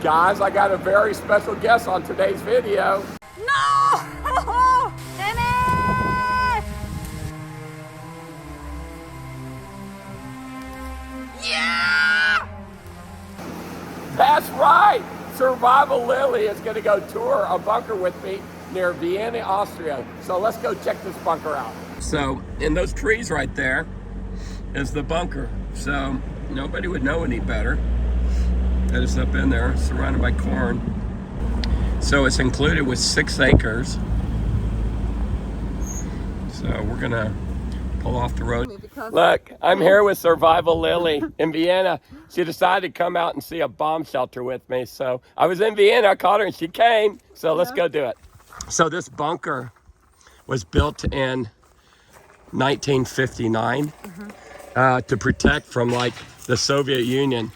Guys, I got a very special guest on today's video. No! Dennis! Yeah! That's right! Survival Lilly is going to go tour a bunker with me near Vienna, Austria. So let's go check this bunker out. So in those trees right there is the bunker. So nobody would know any better. That is up in there, surrounded by corn. So it's included with 6 acres. So we're gonna pull off the road. Look, I'm here with Survival Lilly in Vienna. She decided to come out and see a bomb shelter with me. So I was in Vienna, I called her and she came. So let's go do it. So this bunker was built in 1959 to protect from like the Soviet Union.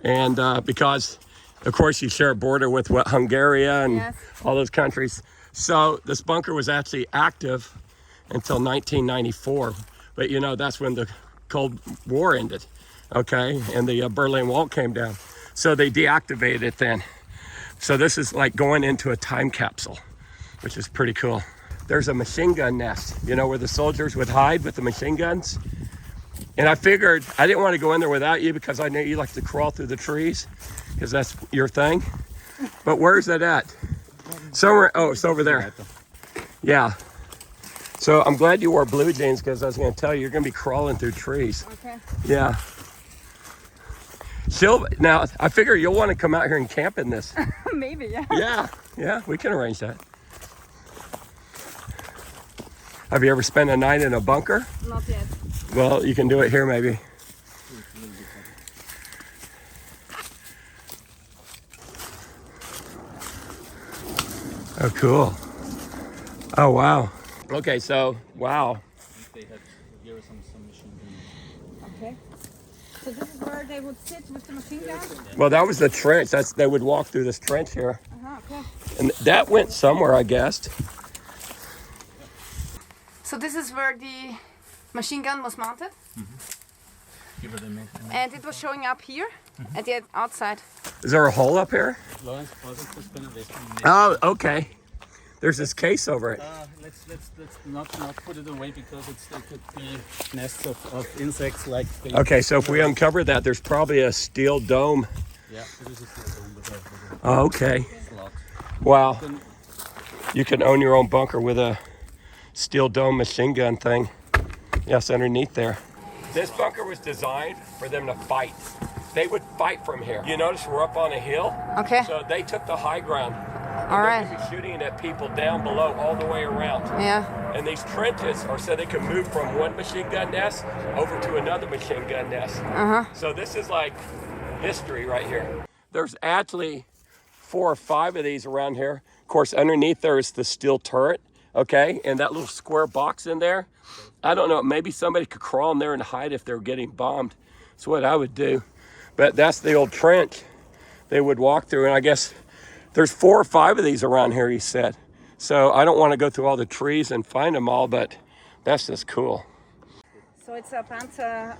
And because, of course, you share a border with Hungary and all those countries. So this bunker was actually active until 1994. But, you know, that's when the Cold War ended, okay? And the Berlin Wall came down. So they deactivated it then. So this is like going into a time capsule, which is pretty cool. There's a machine gun nest, you know, where the soldiers would hide with the machine guns. And I figured I didn't want to go in there without you because I know you like to crawl through the trees because that's your thing. But where's that at? Somewhere, oh, it's over there. Yeah. So I'm glad you wore blue jeans because I was going to tell you, you're going to be crawling through trees. Okay. Yeah. Now, I figure you'll want to come out here and camp in this. Maybe, yeah. Yeah, we can arrange that. Have you ever spent a night in a bunker? Not yet. Well, you can do it here maybe. Oh, cool. Oh, wow. Okay, so, wow. They had here some machine gun. Okay. So this is where they would sit with the machine gun? Well, that was the trench. They would walk through this trench here. Okay. And that went somewhere, I guessed. So this is where the machine gun was mounted? And it was showing up here at the outside. Is there a hole up here? Oh, okay. There's this case over it. Let's not put it away because it could be nests of insects like. Okay, so if we uncover that, there's probably a steel dome. Yeah, there is a steel dome. Oh, okay. It's locked. Wow. You can own your own bunker with a steel dome machine gun thing. Yes, underneath there. This bunker was designed for them to fight. They would fight from here. You notice we're up on a hill? Okay. So they took the high ground. All right. They could be shooting at people down below all the way around. Yeah. And these trenches are so they can move from one machine gun nest over to another machine gun nest. So this is like history right here. There's actually 4 or 5 of these around here. Of course, underneath there is the steel turret, okay? And that little square box in there, I don't know, maybe somebody could crawl in there and hide if they were getting bombed. That's what I would do. But that's the old trench they would walk through. And I guess there's 4 or 5 of these around here, he said. So I don't want to go through all the trees and find them all, but that's just cool. So it's a Panzer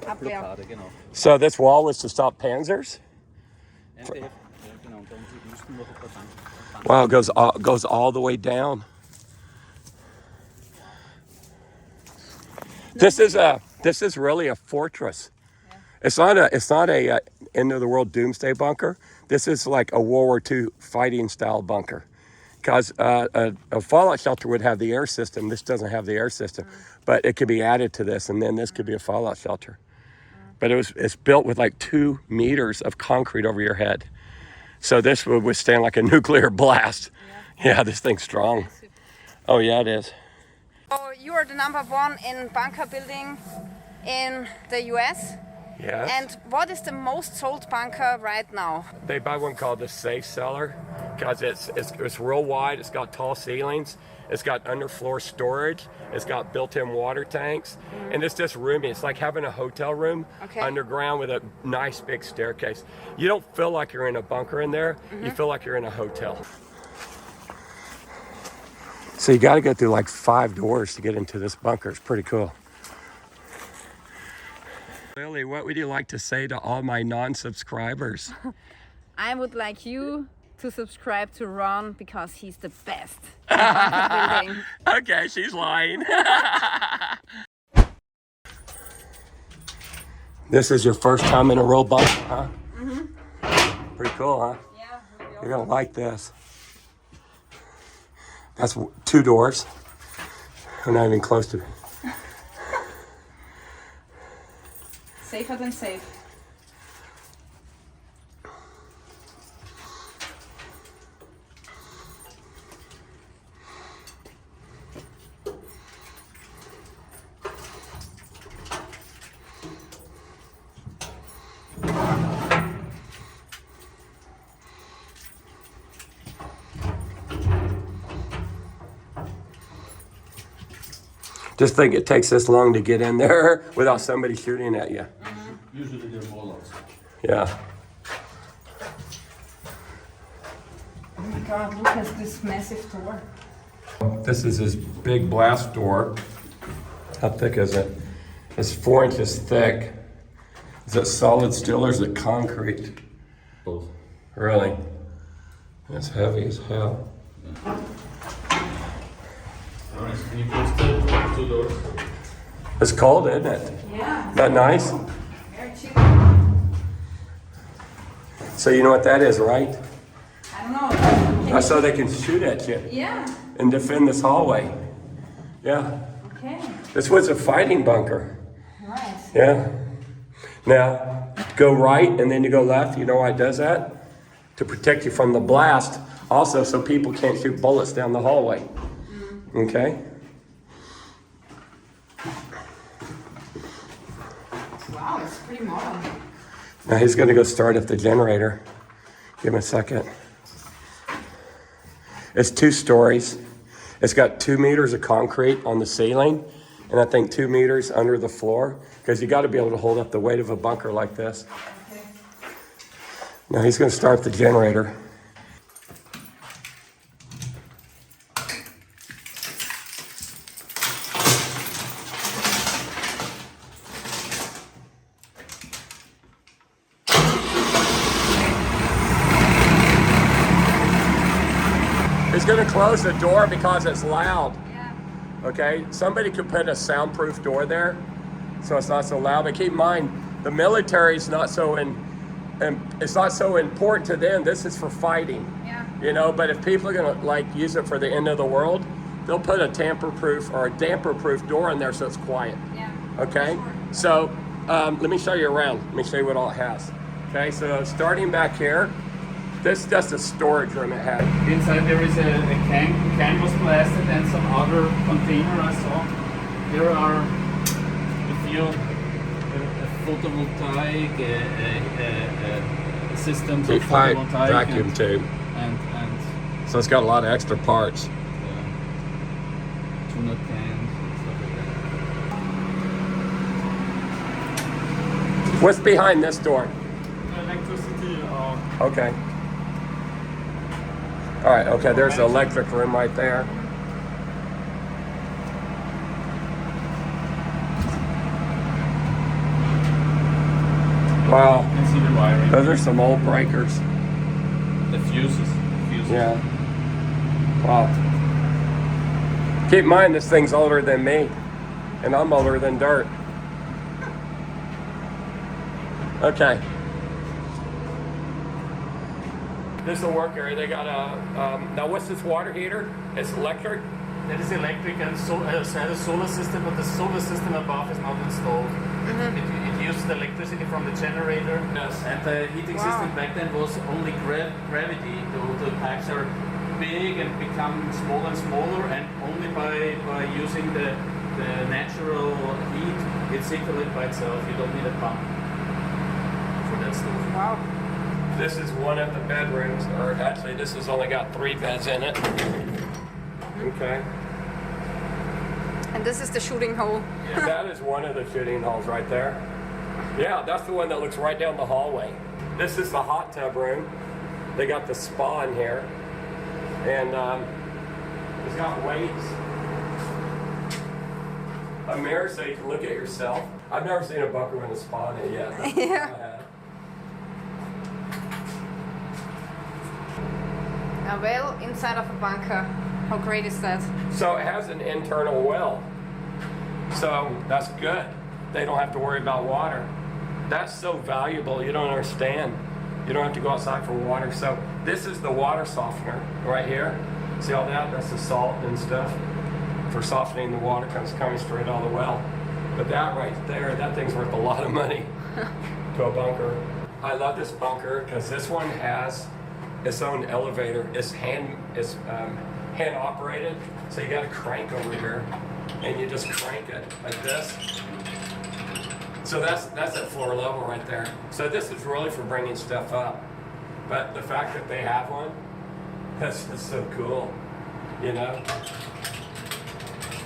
Abwehr. So this wall was to stop Panzers? Wow, it goes all the way down. This is really a fortress. It's not a end of the world doomsday bunker. This is like a World War II fighting style bunker. Because a fallout shelter would have the air system. This doesn't have the air system, but it could be added to this, and then this could be a fallout shelter. But it's built with like 2 meters of concrete over your head. So this would withstand like a nuclear blast. Yeah, this thing's strong. Oh yeah, it is. So you are the #1 in bunker building in the US. Yes. And what is the most sold bunker right now? They buy one called the Safe Cellar because it's real wide. It's got tall ceilings. It's got underfloor storage. It's got built-in water tanks, and it's just roomy. It's like having a hotel room underground with a nice big staircase. You don't feel like you're in a bunker in there. You feel like you're in a hotel. So you got to go through like 5 doors to get into this bunker. It's pretty cool. Lily, what would you like to say to all my non-subscribers? I would like you to subscribe to Ron because he's the best in bunker building. Okay, she's lying. This is your first time in a roll bunker, huh? Mm-hmm. Pretty cool, huh? Yeah, really You're gonna like this. That's 2 doors. We're not even close to it. safer than safe. Just think it takes this long to get in there without somebody shooting at you. Usually they're more lots. Yeah. Oh my god, look at this massive door. This is his big blast door. How thick is it? It's 4 inches thick. Is it solid steel or is it concrete? Both. Really? It's heavy as hell. Alright, can you close the 2 doors? It's cold, isn't it? Yeah. Isn't that nice? Very cheap. So you know what that is, right? I don't know. That's so they can shoot at you Yeah. and defend this hallway. Yeah. Okay. This was a fighting bunker. Right. Yeah. Now, go right and then you go left. You know why it does that? To protect you from the blast. Also, so people can't shoot bullets down the hallway. Okay? Wow, it's pretty modern. Now he's going to go start up the generator. Give him a second. It's 2 stories. It's got 2 meters of concrete on the ceiling, and I think 2 meters under the floor, because you got to be able to hold up the weight of a bunker like this. Okay. Now he's going to start the generator. He's going to close the door because it's loud. Yeah. Okay, somebody could put a soundproof door there, so it's not so loud. But keep in mind, the military's not so it's not so important to them. This is for fighting. Yeah. You know, but if people are gonna like use it for the end of the world, they'll put a tamper-proof or a damper-proof door in there so it's quiet. Yeah. Okay, Sure. so let me show you around. Let me show you what all it has. Okay, so starting back here, this is just a storage room it had. Inside there is a can was blasted and some other container I saw. There are a few photovoltaic systems of Heat pipe, photovoltaic vacuum tube. and So it's got a lot of extra parts. tuna cans and stuff like that. What's behind this door? Electricity. Okay. All right, okay, there's the electric room right there. Wow, You can see the wiring. those are some old breakers. The fuses. Yeah. Wow. Keep in mind, this thing's older than me, and I'm older than dirt. Okay. This is a work area. They got a, now what's this water heater? It's electric? That is electric and has a solar system, but the solar system above is not installed. It uses the electricity from the generator. Yes. And the heating Wow. system back then was only gravity. The pipes are big and become smaller and smaller, and only by using the natural heat, it circulates by itself. You don't need a pump for that stuff. Wow. This is one of the bedrooms, or actually this has only got 3 beds in it. Okay. And this is the shooting hole. Yeah, that is one of the shooting holes right there. Yeah, that's the one that looks right down the hallway. This is the hot tub room. They got the spa in here. And it's got weights. A mirror so you can look at yourself. I've never seen a bunker with a spa in it yet. Yeah. A well inside of a bunker. How great is that? So it has an internal well. So that's good. They don't have to worry about water. That's so valuable, you don't understand. You don't have to go outside for water. So this is the water softener right here. See all that? That's the salt and stuff for softening the water coming straight out of the well. But that right there, that thing's worth a lot of money to a bunker. I love this bunker because this one has its own elevator. It's hand operated, so you got to crank over here, and you just crank it like this. So that's at floor level right there. So this is really for bringing stuff up. But the fact that they have one, that's so cool, you know.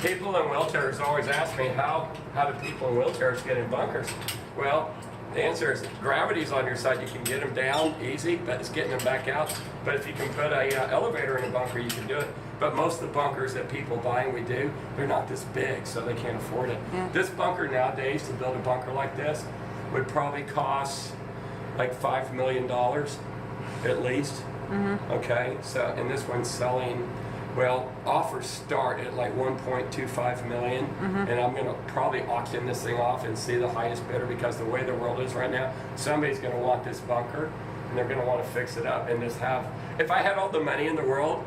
People in wheelchairs always ask me, how do people in wheelchairs get in bunkers? Well, the answer is gravity's on your side. You can get them down easy, but it's getting them back out. But if you can put a elevator in a bunker, you can do it. But most of the bunkers that people buy and we do, they're not this big, so they can't afford it. Yeah. This bunker nowadays, to build a bunker like this, would probably cost like $5 million at least. Mm-hmm. Okay, so, and this one's selling, well, offers start at like 1.25 million, and I'm going to probably auction this thing off and see the highest bidder, because the way the world is right now, somebody's going to want this bunker, and they're going to want to fix it up and just have. If I had all the money in the world,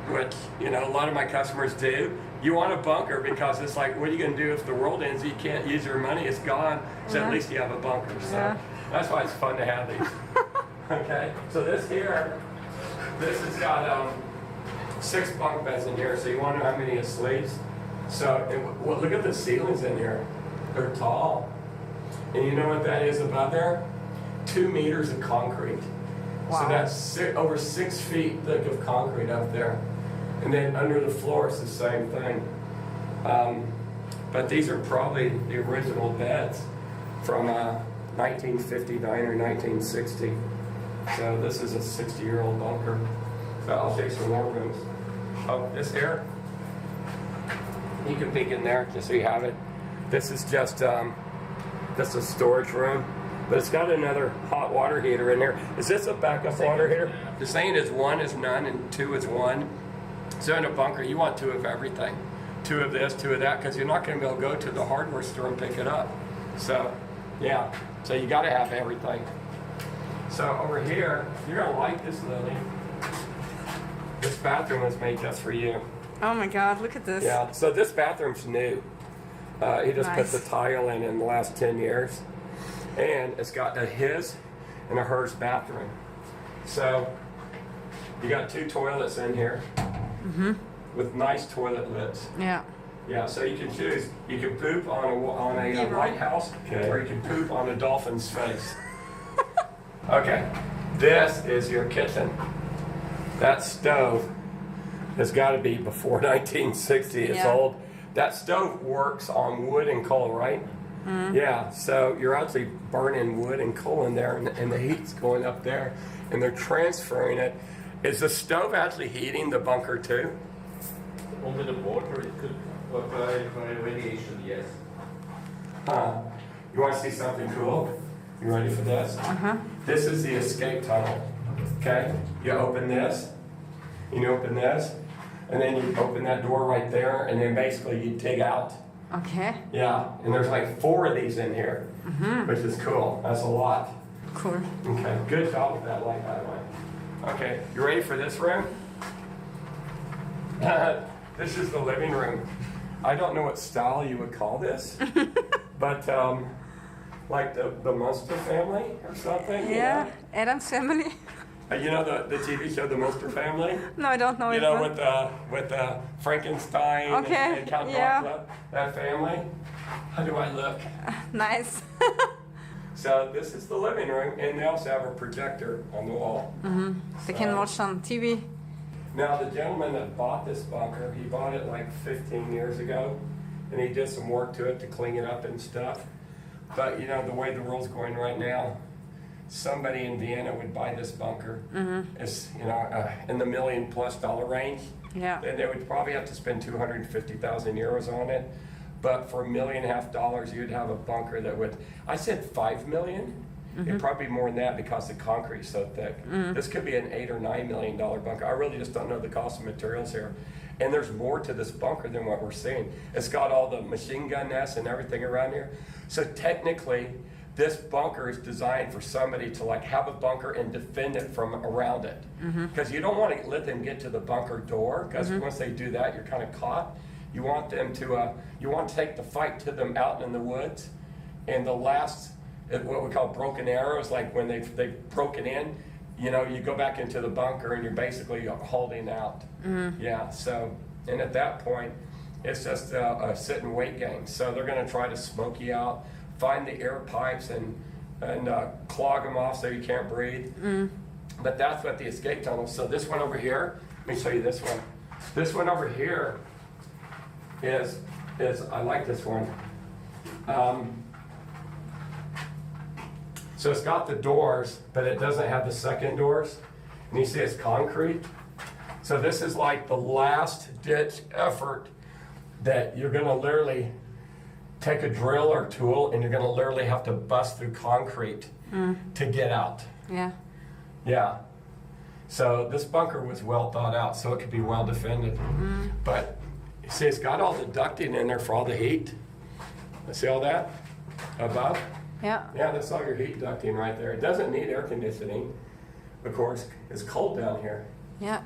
which, you know, a lot of my customers do, you want a bunker because it's like, what are you going to do if the world ends? You can't use your money; it's gone. So at least you have a bunker. So that's why it's fun to have these. Okay, so this here, this has got 6 bunk beds in here, so you want to know how many it sleeps. So, well, look at the ceilings in here. They're tall. And you know what that is above there? 2 meters of concrete. Wow. So that's over 6 feet thick of concrete up there. And then under the floor, it's the same thing. But these are probably the original beds from 1959 or 1960. So this is a 60-year-old bunker. So I'll show you some more rooms. Oh, this here, you can peek in there just so you have it. This is just a storage room, but it's got another hot water heater in there. Is this a backup water heater? The saying is 1 is none and 2 is 1. So in a bunker, you want 2 of everything. 2 of this, 2 of that, because you're not going to be able to go to the hardware store and pick it up. So, yeah, so you got to have everything. So over here, you're going to like this, Lily. This bathroom was made just for you. Oh my God, look at this. Yeah, so this bathroom's new. He just put the tile in the last 10 years. And it's got a his and a hers bathroom. So you got 2 toilets in here with nice toilet lids. Yeah. Yeah, so you can choose. You can poop on a White House, or you can poop on a dolphin's face. Okay, this is your kitchen. That stove has got to be before 1960. It's old. That stove works on wood and coal, right? Yeah, so you're actually burning wood and coal in there, and the heat's going up there, and they're transferring it. Is the stove actually heating the bunker too? Only the water, it could, but by radiation, yes. Huh. You want to see something cool? You ready for this? This is the escape tunnel. Okay? You open this, and then you open that door right there, and then basically you dig out. Okay. Yeah, and there's like 4 of these in here, which is cool. That's a lot. Cool. Okay, good job with that light, by the way. Okay, you ready for this room? This is the living room. I don't know what style you would call this, but like the Munster family or something? Yeah, You know? Adam's Family. You know the TV show The Munster Family? No, I don't know You it. know, with Frankenstein and Count Dracula, that family? How do I look? Nice. So this is the living room, and they also have a projector on the wall. They can watch on TV. Now, the gentleman that bought this bunker, he bought it like 15 years ago, and he did some work to it to clean it up and stuff. But, you know, the way the world's going right now, somebody in Vienna would buy this bunker. It's, you know, in the $1 million+ range. Yeah. Then they would probably have to spend 250,000 euros on it. But for $1.5 million, you'd have a bunker that would, I said $5 million, It'd probably be more than that because the concrete's so thick. This could be an $8 or $9 million bunker. I really just don't know the cost of materials here. And there's more to this bunker than what we're seeing. It's got all the machine gun nests and everything around here. So technically, this bunker is designed for somebody to like have a bunker and defend it from around it. Because you don't want to let them get to the bunker door, because once they do that, you're kind of caught. You want them to, you want to take the fight to them out in the woods. And the last, what we call broken arrows, like when they've broken in, you know, you go back into the bunker and you're basically holding out. Yeah, so, and at that point, it's just a sit and wait game. So they're going to try to smoke you out, find the air pipes and clog them off so you can't breathe. But that's what the escape tunnel. So this one over here, let me show you this one. This one over here is I like this one. So it's got the doors, but it doesn't have the second doors. And you see it's concrete. So this is like the last ditch effort that you're gonna literally take a drill or tool and you're gonna literally have to bust through concrete to get out. Yeah. Yeah. So this bunker was well thought out, so it could be well defended. But you see, it's got all the ducting in there for all the heat. See all that above? Yeah. Yeah, that's all your heat ducting right there. It doesn't need air conditioning. Of course, it's cold down here. Yeah.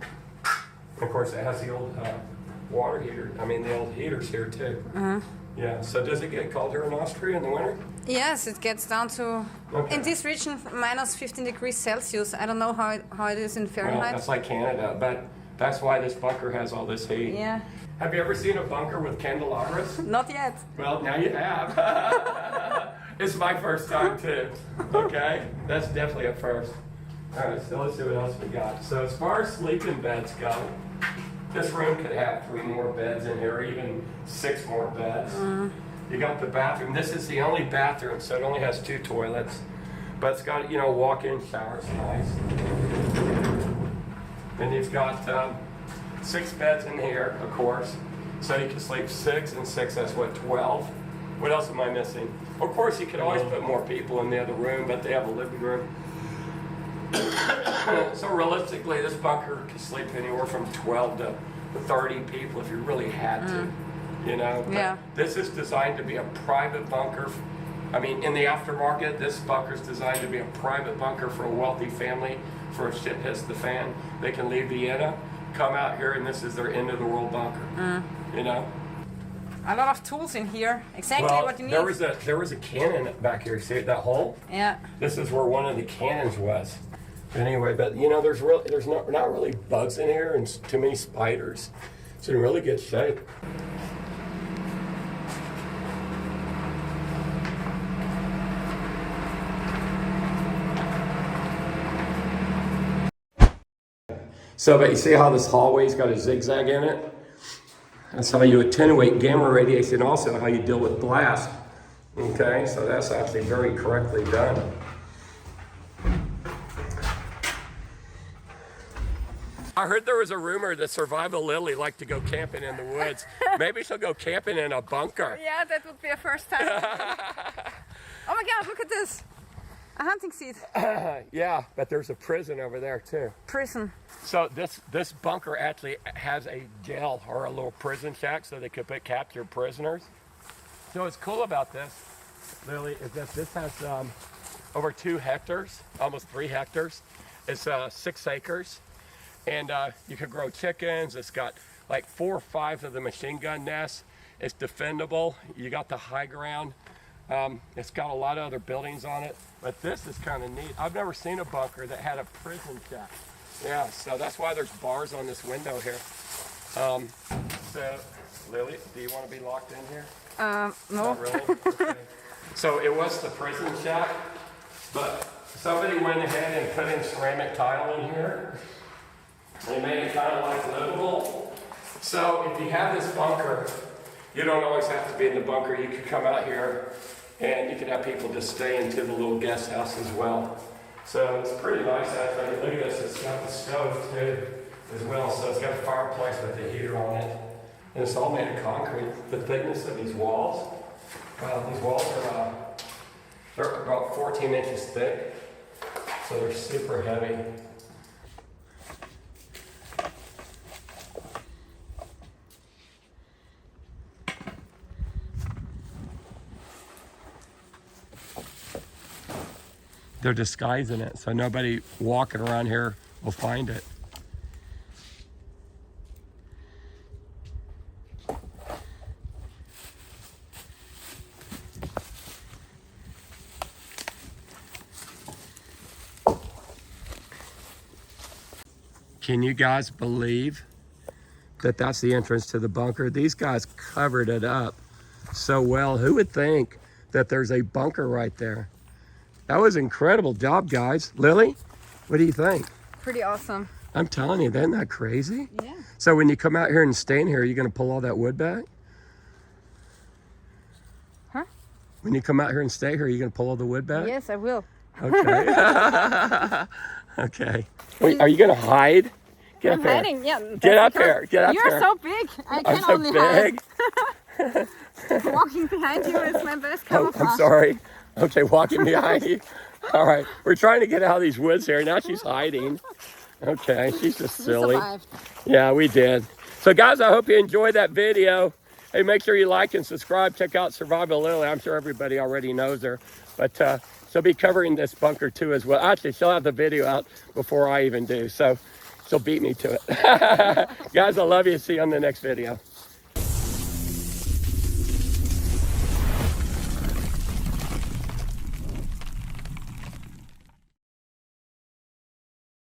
Of course, it has the old water heater. I mean, the old heaters here too. Yeah. So does it get cold here in Austria in the winter? Yes, it gets down to, in this region, minus 15 degrees Celsius. I don't know how it is in Well, Fahrenheit. that's like Canada, but that's why this bunker has all this heat. Yeah. Have you ever seen a bunker with candelabras? Not yet. Well, now you have. It's my first time too. Okay, that's definitely a first. All right, so let's see what else we got. So as far as sleeping beds go, this room could have 3 more beds in here, or even 6 more beds. You got the bathroom. This is the only bathroom, so it only has 2 toilets, but it's got, you know, walk-in showers, nice. Then you've got 6 beds in here, of course, so you can sleep 6 and 6. That's what, 12. What else am I missing? Of course, you could always put more people in the other room, but they have a living room. So realistically, this bunker could sleep anywhere from 12 to 30 people if you really had to, you know? But Yeah. this is designed to be a private bunker. I mean, in the aftermarket, this bunker is designed to be a private bunker for a wealthy family. For if shit hits the fan, they can leave Vienna, come out here, and this is their end-of-the-world bunker, you know? A lot of tools in here. Exactly Well, what you need. there was a cannon back here. See that hole? Yeah. This is where one of the cannons was. Anyway, but you know, there's not really bugs in here and too many spiders. It's in really good shape. So, but you see how this hallway's got a zigzag in it? That's how you attenuate gamma radiation, also how you deal with blast. Okay, so that's actually very correctly done. I heard there was a rumor that Survival Lilly liked to go camping in the woods. Maybe she'll go camping in a bunker. Yeah, that would be a first time. Oh my God, look at this. A hunting seat. Yeah, but there's a prison over there too. Prison. So this bunker actually has a jail or a little prison shack so they could put captured prisoners. So what's cool about this, Lily, is that this has over 2 hectares, almost 3 hectares. It's 6 acres. And you can grow chickens. It's got like 4 or 5 of the machine gun nests. It's defendable. You got the high ground. It's got a lot of other buildings on it. But this is kind of neat. I've never seen a bunker that had a prison shack. Yeah, so that's why there's bars on this window here. So, Lily, do you want to be locked in here? No. Not really? Okay. So it was the prison shack, but somebody went ahead and put in ceramic tile in here. They made it kind of like livable. So if you have this bunker, you don't always have to be in the bunker. You could come out here and you could have people just stay into the little guest house as well. So it's pretty nice actually. Look at this, it's got the stove too as well. So it's got a fireplace with a heater on it. And it's all made of concrete. The thickness of these walls are They're about 14 inches thick, so they're super heavy. They're disguising it, so nobody walking around here will find it. Can you guys believe that that's the entrance to the bunker? These guys covered it up so well. Who would think that there's a bunker right there? That was an incredible job, guys. Lily, what do you think? Pretty awesome. I'm telling you, isn't that crazy? Yeah. So when you come out here and stay in here, are you going to pull all that wood back? Huh? When you come out here and stay here, are you going to pull all the wood back? Yes, I will. Okay. Okay. Wait, are you going to hide? Get I'm up here. hiding, yeah. Get up here. Get up You're here. so big. I I'm can so only big. hide. Walking behind you is my best Oh, camouflage. I'm sorry. Okay, walking behind you. All right. We're trying to get out of these woods here. Now she's hiding. Okay, she's just silly. We survived. Yeah, we did. So guys, I hope you enjoyed that video. Hey, make sure you like and subscribe. Check out Survival Lily. I'm sure everybody already knows her. But she'll be covering this bunker too as well. Actually, she'll have the video out before I even do. So she'll beat me to it. Guys, I love you. See you on the next video.